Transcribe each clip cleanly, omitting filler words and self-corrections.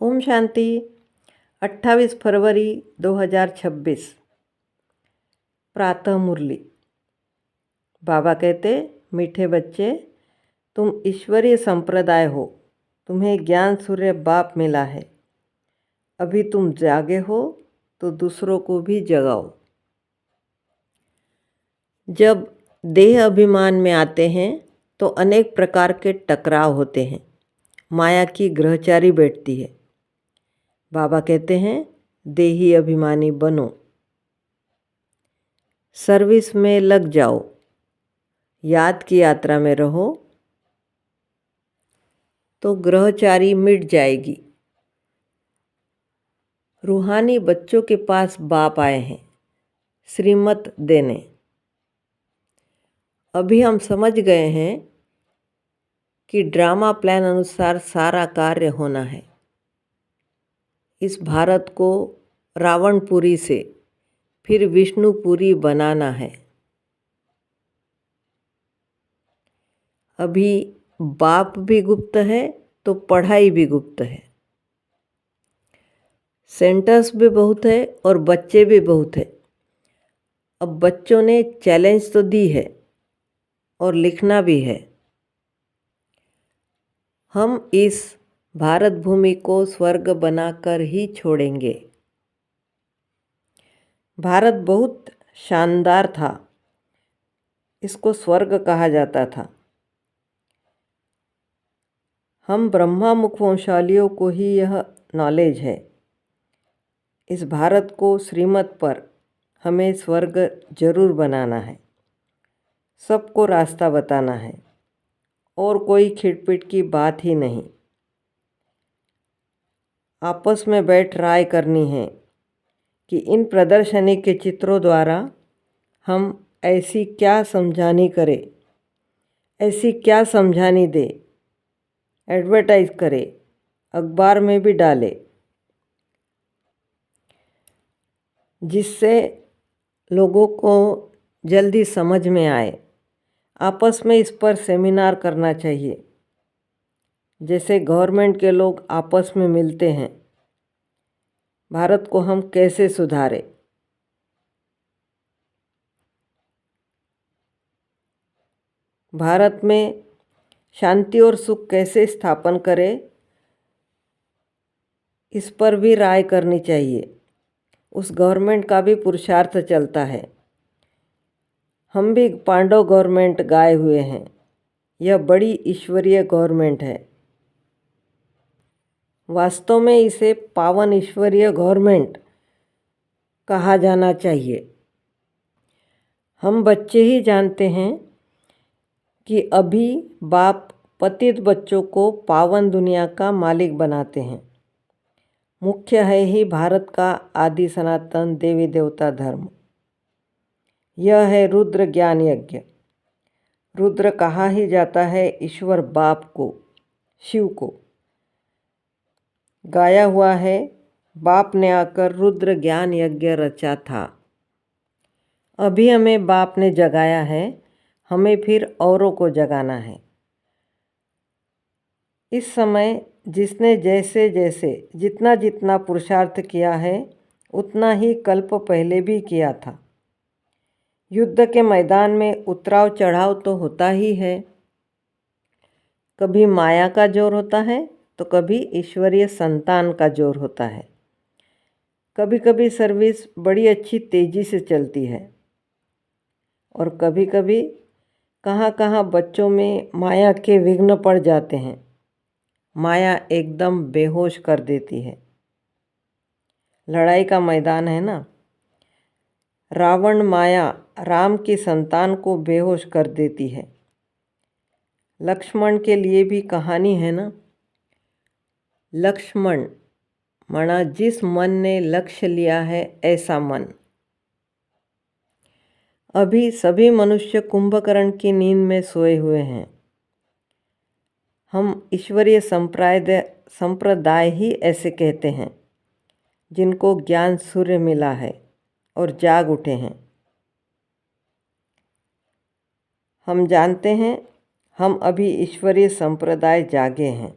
ओम शांति। 28 फरवरी 2026 प्रातः मुरली। बाबा कहते, मीठे बच्चे, तुम ईश्वरीय संप्रदाय हो। तुम्हें ज्ञान सूर्य बाप मिला है। अभी तुम जागे हो तो दूसरों को भी जगाओ। जब देह अभिमान में आते हैं तो अनेक प्रकार के टकराव होते हैं। माया की ग्रहचारी बैठती है। बाबा कहते हैं, देही अभिमानी बनो, सर्विस में लग जाओ, याद की यात्रा में रहो तो ग्रहचारी मिट जाएगी। रूहानी बच्चों के पास बाप आए हैं श्रीमत देने। अभी हम समझ गए हैं कि ड्रामा प्लान अनुसार सारा कार्य होना है। इस भारत को रावणपुरी से फिर विष्णुपुरी बनाना है। अभी बाप भी गुप्त है तो पढ़ाई भी गुप्त है। सेंटर्स भी बहुत है और बच्चे भी बहुत है। अब बच्चों ने चैलेंज तो दी है और लिखना भी है। हम इस भारत भूमि को स्वर्ग बनाकर ही छोड़ेंगे। भारत बहुत शानदार था, इसको स्वर्ग कहा जाता था। हम ब्रह्मा मुख वंशालियों को ही यह नॉलेज है। इस भारत को श्रीमत पर हमें स्वर्ग जरूर बनाना है। सबको रास्ता बताना है और कोई खिटपिट की बात ही नहीं। आपस में बैठ राय करनी है कि इन प्रदर्शनी के चित्रों द्वारा हम ऐसी क्या समझानी करें, ऐसी क्या समझानी दे, एडवर्टाइज करें, अखबार में भी डाले, जिससे लोगों को जल्दी समझ में आए। आपस में इस पर सेमिनार करना चाहिए। जैसे गवर्नमेंट के लोग आपस में मिलते हैं, भारत को हम कैसे सुधारें। भारत में शांति और सुख कैसे स्थापन करें, इस पर भी राय करनी चाहिए। उस गवर्नमेंट का भी पुरुषार्थ चलता है। हम भी पांडव गवर्नमेंट गाए हुए हैं। यह बड़ी ईश्वरीय गवर्नमेंट है। वास्तव में इसे पावन ईश्वरीय गवर्नमेंट कहा जाना चाहिए। हम बच्चे ही जानते हैं कि अभी बाप पतित बच्चों को पावन दुनिया का मालिक बनाते हैं। मुख्य है ही भारत का आदि सनातन देवी देवता धर्म। यह है रुद्र ज्ञान यज्ञ। रुद्र कहा ही जाता है ईश्वर बाप को, शिव को। गाया हुआ है, बाप ने आकर रुद्र ज्ञान यज्ञ रचा था। अभी हमें बाप ने जगाया है, हमें फिर औरों को जगाना है। इस समय जिसने जैसे जैसे जितना जितना पुरुषार्थ किया है उतना ही कल्प पहले भी किया था। युद्ध के मैदान में उतराव चढ़ाव तो होता ही है। कभी माया का जोर होता है तो कभी ईश्वरीय संतान का जोर होता है। कभी कभी सर्विस बड़ी अच्छी तेज़ी से चलती है और कभी कभी कहाँ कहाँ बच्चों में माया के विघ्न पड़ जाते हैं। माया एकदम बेहोश कर देती है। लड़ाई का मैदान है ना। रावण माया राम की संतान को बेहोश कर देती है। लक्ष्मण के लिए भी कहानी है ना। लक्ष्मण माना जिस मन ने लक्ष्य लिया है ऐसा मन। अभी सभी मनुष्य कुंभकर्ण की नींद में सोए हुए हैं। हम ईश्वरीय संप्रदाय ही ऐसे कहते हैं जिनको ज्ञान सूर्य मिला है और जाग उठे हैं। हम जानते हैं हम अभी ईश्वरीय संप्रदाय जागे हैं।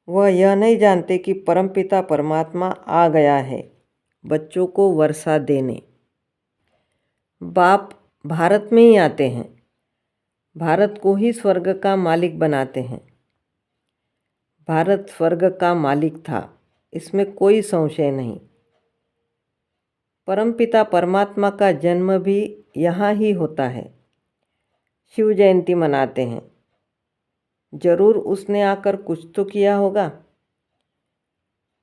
वह यह नहीं जानते कि परमपिता परमात्मा आ गया है बच्चों को वर्षा देने। बाप भारत में ही आते हैं, भारत को ही स्वर्ग का मालिक बनाते हैं। भारत स्वर्ग का मालिक था, इसमें कोई संशय नहीं। परमपिता परमात्मा का जन्म भी यहाँ ही होता है। शिव जयंती मनाते हैं, जरूर उसने आकर कुछ तो किया होगा।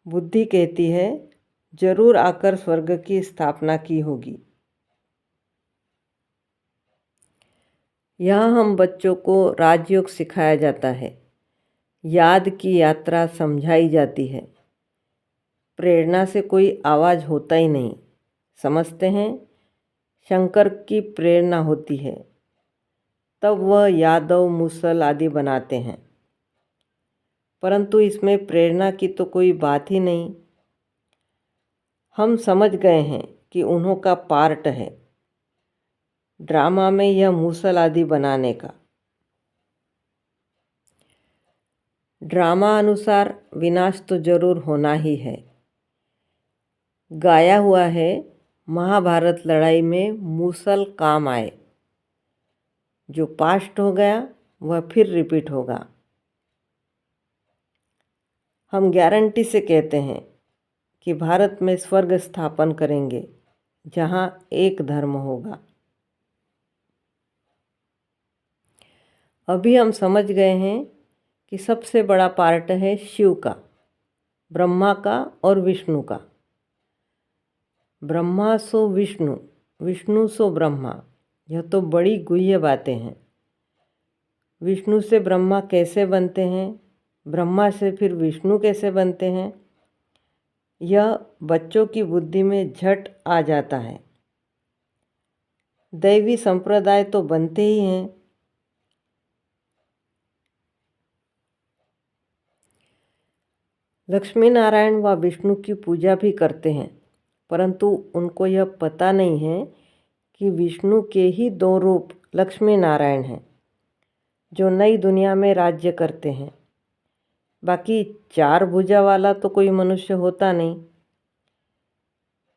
बुद्धि कहती है जरूर आकर स्वर्ग की स्थापना की होगी। यहाँ हम बच्चों को राजयोग सिखाया जाता है, याद की यात्रा समझाई जाती है। प्रेरणा से कोई आवाज़ होता ही नहीं। समझते हैं शंकर की प्रेरणा होती है, तब वह यादव मुसल आदि बनाते हैं, परंतु इसमें प्रेरणा की तो कोई बात ही नहीं। हम समझ गए हैं कि उन्हों का पार्ट है ड्रामा में यह मुसल आदि बनाने का। ड्रामा अनुसार विनाश तो जरूर होना ही है। गाया हुआ है महाभारत लड़ाई में मूसल काम आए, जो पास्ट हो गया वह फिर रिपीट होगा। हम गारंटी से कहते हैं कि भारत में स्वर्ग स्थापन करेंगे जहाँ एक धर्म होगा। अभी हम समझ गए हैं कि सबसे बड़ा पार्ट है शिव का, ब्रह्मा का और विष्णु का। ब्रह्मा सो विष्णु, विष्णु सो ब्रह्मा, यह तो बड़ी गुह्य बातें हैं। विष्णु से ब्रह्मा कैसे बनते हैं, ब्रह्मा से फिर विष्णु कैसे बनते हैं, यह बच्चों की बुद्धि में झट आ जाता है। दैवी संप्रदाय तो बनते ही हैं। लक्ष्मी नारायण व विष्णु की पूजा भी करते हैं, परंतु उनको यह पता नहीं है कि विष्णु के ही दो रूप लक्ष्मी नारायण हैं, जो नई दुनिया में राज्य करते हैं। बाकी चार भुजा वाला तो कोई मनुष्य होता नहीं।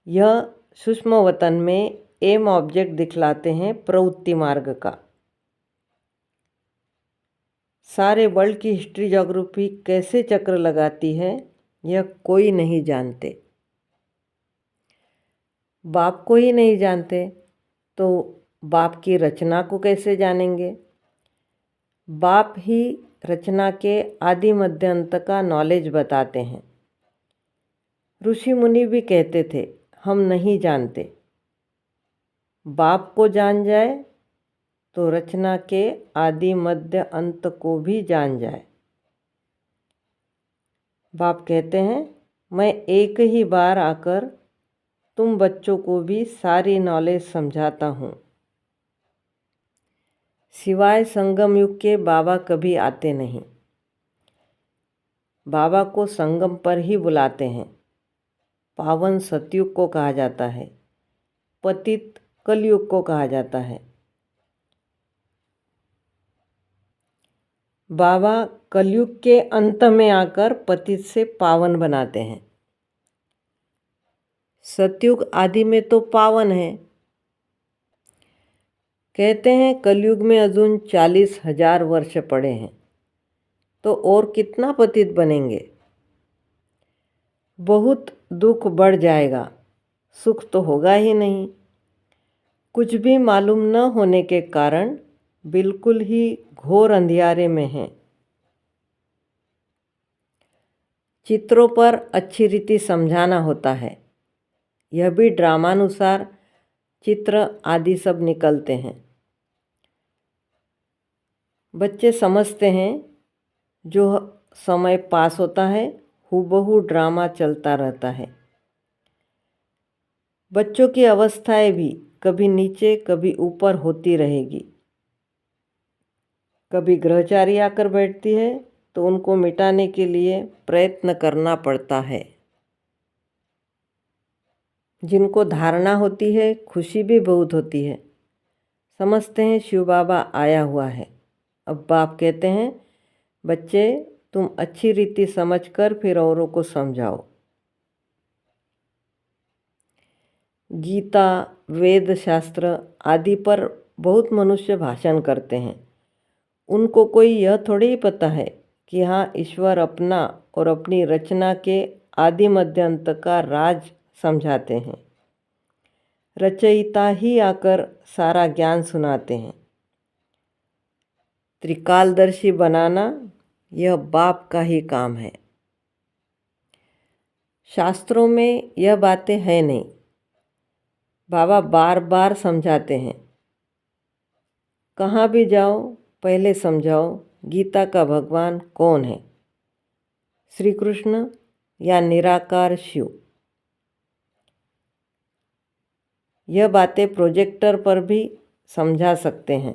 यह सूक्ष्म वतन में एम ऑब्जेक्ट दिखलाते हैं प्रवृत्ति मार्ग का। सारे वर्ल्ड की हिस्ट्री ज्योग्राफी कैसे चक्र लगाती है यह कोई नहीं जानते। बाप को ही नहीं जानते तो बाप की रचना को कैसे जानेंगे। बाप ही रचना के आदि मध्य अंत का नॉलेज बताते हैं। ऋषि मुनि भी कहते थे हम नहीं जानते। बाप को जान जाए तो रचना के आदि मध्य अंत को भी जान जाए। बाप कहते हैं मैं एक ही बार आकर तुम बच्चों को भी सारी नॉलेज समझाता हूँ। सिवाय संगम युग के बाबा कभी आते नहीं। बाबा को संगम पर ही बुलाते हैं। पावन सतयुग को कहा जाता है, पतित कलयुग को कहा जाता है। बाबा कलयुग के अंत में आकर पतित से पावन बनाते हैं। सतयुग आदि में तो पावन है। कहते हैं कलयुग में अजून 40,000 वर्ष पड़े हैं, तो और कितना पतित बनेंगे। बहुत दुख बढ़ जाएगा, सुख तो होगा ही नहीं। कुछ भी मालूम न होने के कारण बिल्कुल ही घोर अंधियारे में हैं। चित्रों पर अच्छी रीति समझाना होता है। यह भी ड्रामानुसार चित्र आदि सब निकलते हैं। बच्चे समझते हैं जो समय पास होता है हूबहू ड्रामा चलता रहता है। बच्चों की अवस्थाएं भी कभी नीचे कभी ऊपर होती रहेगी। कभी ग्रहचारी आकर बैठती है तो उनको मिटाने के लिए प्रयत्न करना पड़ता है। जिनको धारणा होती है खुशी भी बहुत होती है। समझते हैं शिव बाबा आया हुआ है। अब बाप कहते हैं बच्चे तुम अच्छी रीति समझकर फिर औरों को समझाओ। गीता, वेद शास्त्र आदि पर बहुत मनुष्य भाषण करते हैं। उनको कोई यह थोड़ी ही पता है कि हाँ, ईश्वर अपना और अपनी रचना के आदि मध्य अंत का राज समझाते हैं। रचयिता ही आकर सारा ज्ञान सुनाते हैं। त्रिकालदर्शी बनाना यह बाप का ही काम है। शास्त्रों में यह बातें हैं नहीं। बाबा बार बार समझाते हैं, कहाँ भी जाओ पहले समझाओ गीता का भगवान कौन है, श्री कृष्ण या निराकार शिव। यह बातें प्रोजेक्टर पर भी समझा सकते हैं।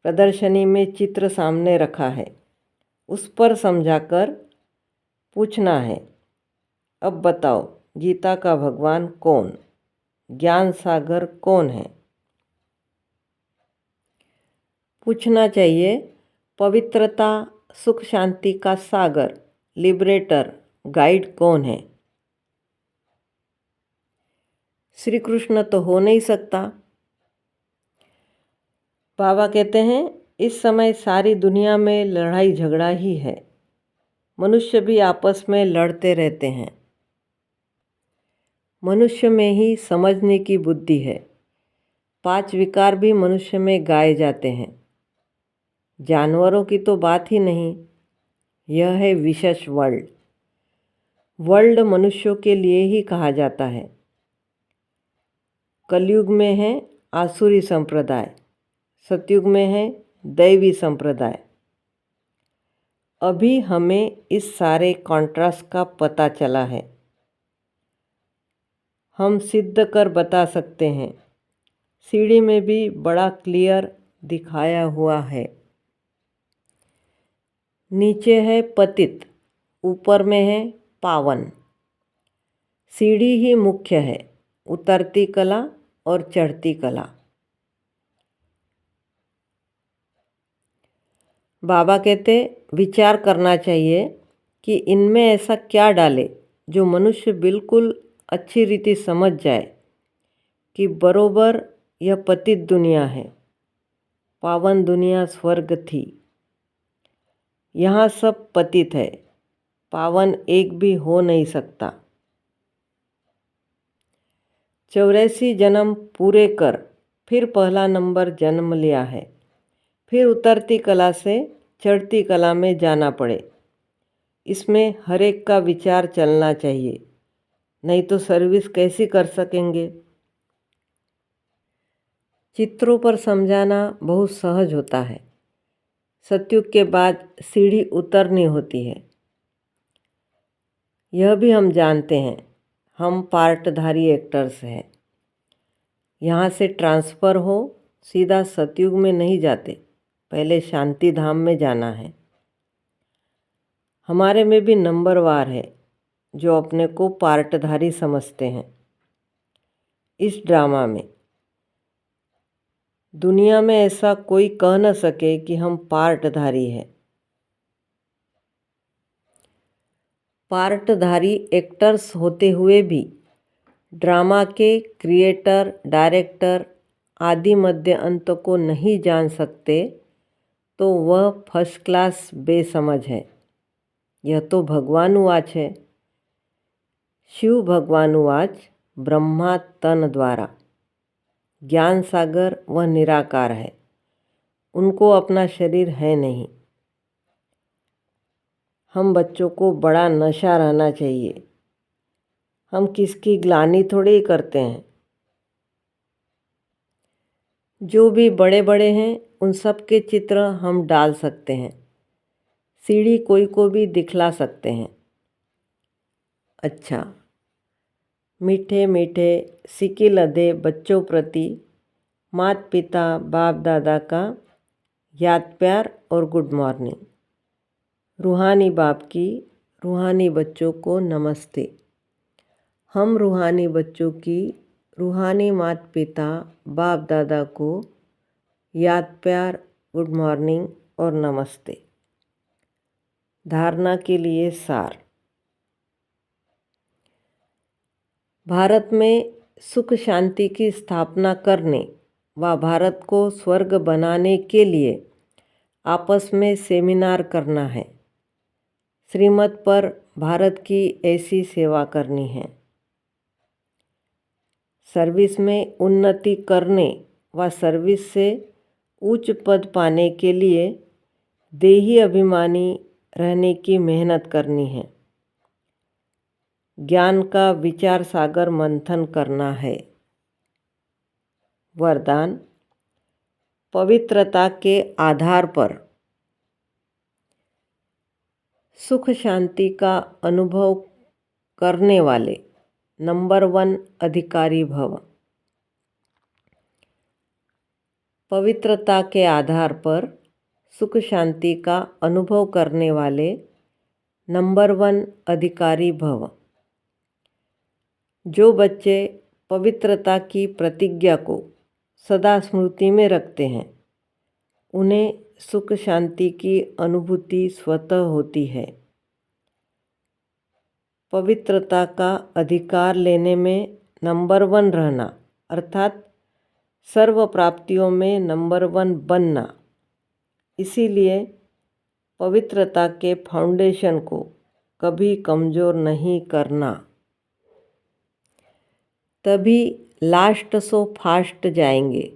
प्रदर्शनी में चित्र सामने रखा है, उस पर समझाकर पूछना है, अब बताओ गीता का भगवान कौन, ज्ञान सागर कौन है। पूछना चाहिए, पवित्रता सुख शांति का सागर लिबरेटर गाइड कौन है। श्री कृष्ण तो हो नहीं सकता। बाबा कहते हैं, इस समय सारी दुनिया में लड़ाई झगड़ा ही है। मनुष्य भी आपस में लड़ते रहते हैं। मनुष्य में ही समझने की बुद्धि है। 5 विकार भी मनुष्य में गाए जाते हैं। जानवरों की तो बात ही नहीं। यह है विशेष वर्ल्ड। वर्ल्ड मनुष्यों के लिए ही कहा जाता है। कलयुग में है आसुरी संप्रदाय, सतयुग में है दैवी संप्रदाय। अभी हमें इस सारे कॉन्ट्रास्ट का पता चला है। हम सिद्ध कर बता सकते हैं। सीढ़ी में भी बड़ा क्लियर दिखाया हुआ है। नीचे है पतित, ऊपर में है पावन। सीढ़ी ही मुख्य है, उतरती कला और चढ़ती कला। बाबा कहते विचार करना चाहिए कि इनमें ऐसा क्या डाले जो मनुष्य बिल्कुल अच्छी रीति समझ जाए कि बरोबर यह पतित दुनिया है, पावन दुनिया स्वर्ग थी। यहाँ सब पतित है, पावन एक भी हो नहीं सकता। 84 जन्म पूरे कर फिर पहला नंबर जन्म लिया है। फिर उतरती कला से चढ़ती कला में जाना पड़े। इसमें हर एक का विचार चलना चाहिए, नहीं तो सर्विस कैसी कर सकेंगे। चित्रों पर समझाना बहुत सहज होता है। सतयुग के बाद सीढ़ी उतरनी होती है। यह भी हम जानते हैं, हम पार्टधारी एक्टर्स हैं। यहाँ से ट्रांसफ़र हो सीधा सतयुग में नहीं जाते, पहले शांति धाम में जाना है। हमारे में भी नंबरवार है जो अपने को पार्टधारी समझते हैं। इस ड्रामा में दुनिया में ऐसा कोई कह न सके कि हम पार्टधारी हैं। पार्टधारी एक्टर्स होते हुए भी ड्रामा के क्रिएटर, डायरेक्टर आदि मध्य अंत को नहीं जान सकते तो वह फर्स्ट क्लास बेसमझ है। यह तो भगवानुवाच है। शिव भगवानुवाच ब्रह्मा तन द्वारा। ज्ञान सागर वह निराकार है, उनको अपना शरीर है नहीं। हम बच्चों को बड़ा नशा रहना चाहिए। हम किसकी ग्लानि थोड़ी करते हैं। जो भी बड़े बड़े हैं उन सब के चित्र हम डाल सकते हैं। सीढ़ी कोई को भी दिखला सकते हैं। अच्छा, मीठे मीठे सिक्के लदे बच्चों प्रति माता पिता बाप दादा का याद प्यार और गुड मॉर्निंग। रूहानी बाप की रूहानी बच्चों को नमस्ते। हम रूहानी बच्चों की रूहानी माता पिता बाप दादा को याद प्यार गुड मॉर्निंग और नमस्ते। धारणा के लिए सार। भारत में सुख शांति की स्थापना करने व भारत को स्वर्ग बनाने के लिए आपस में सेमिनार करना है। श्रीमत पर भारत की ऐसी सेवा करनी है। सर्विस में उन्नति करने व सर्विस से उच्च पद पाने के लिए देही अभिमानी रहने की मेहनत करनी है। ज्ञान का विचार सागर मंथन करना है। वरदान, पवित्रता के आधार पर सुख शांति का अनुभव करने वाले नंबर 1 अधिकारी भव। पवित्रता के आधार पर सुख शांति का अनुभव करने वाले नंबर 1 अधिकारी भव। जो बच्चे पवित्रता की प्रतिज्ञा को सदा स्मृति में रखते हैं, उन्हें सुख शांति की अनुभूति स्वतः होती है। पवित्रता का अधिकार लेने में नंबर 1 रहना अर्थात सर्व प्राप्तियों में नंबर 1 बनना। इसीलिए पवित्रता के फाउंडेशन को कभी कमज़ोर नहीं करना। तभी लास्ट सो फास्ट जाएंगे।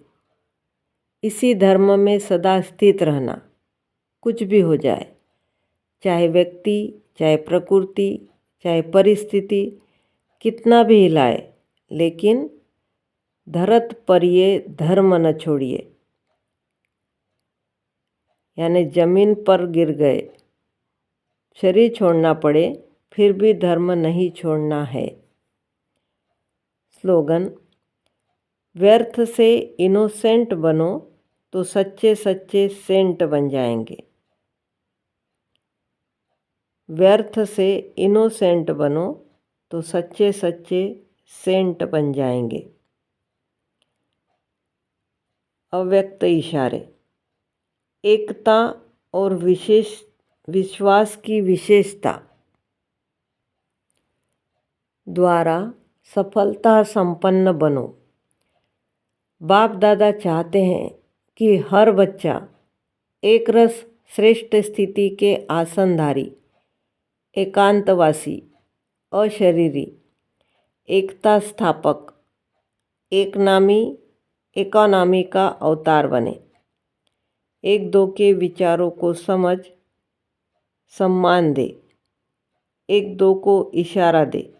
इसी धर्म में सदा स्थित रहना, कुछ भी हो जाए, चाहे व्यक्ति, चाहे प्रकृति, चाहे परिस्थिति कितना भी हिलाए, लेकिन धरत पर ये धर्म न छोड़िए। यानी जमीन पर गिर गए, शरीर छोड़ना पड़े, फिर भी धर्म नहीं छोड़ना है। स्लोगन, व्यर्थ से इनोसेंट बनो तो सच्चे सच्चे सेंट बन जाएंगे। व्यर्थ से इनोसेंट बनो तो सच्चे सच्चे सेंट बन जाएंगे। अव्यक्त इशारे, एकता और विश्वास की विशेषता द्वारा सफलता संपन्न बनो। बाप दादा चाहते हैं कि हर बच्चा एक रस श्रेष्ठ स्थिति के आसनधारी, एकांतवासी, अशरीरी, एकता स्थापक, एक नामी इकोनॉमी का अवतार बने। एक दो के विचारों को समझ सम्मान दे, एक दो को इशारा दे,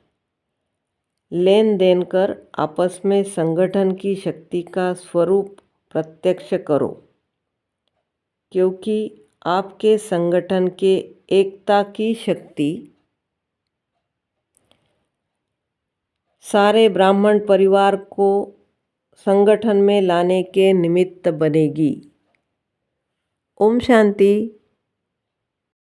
लेन देन कर आपस में संगठन की शक्ति का स्वरूप प्रत्यक्ष करो, क्योंकि आपके संगठन के एकता की शक्ति सारे ब्राह्मण परिवार को संगठन में लाने के निमित्त बनेगी। ओम शांति।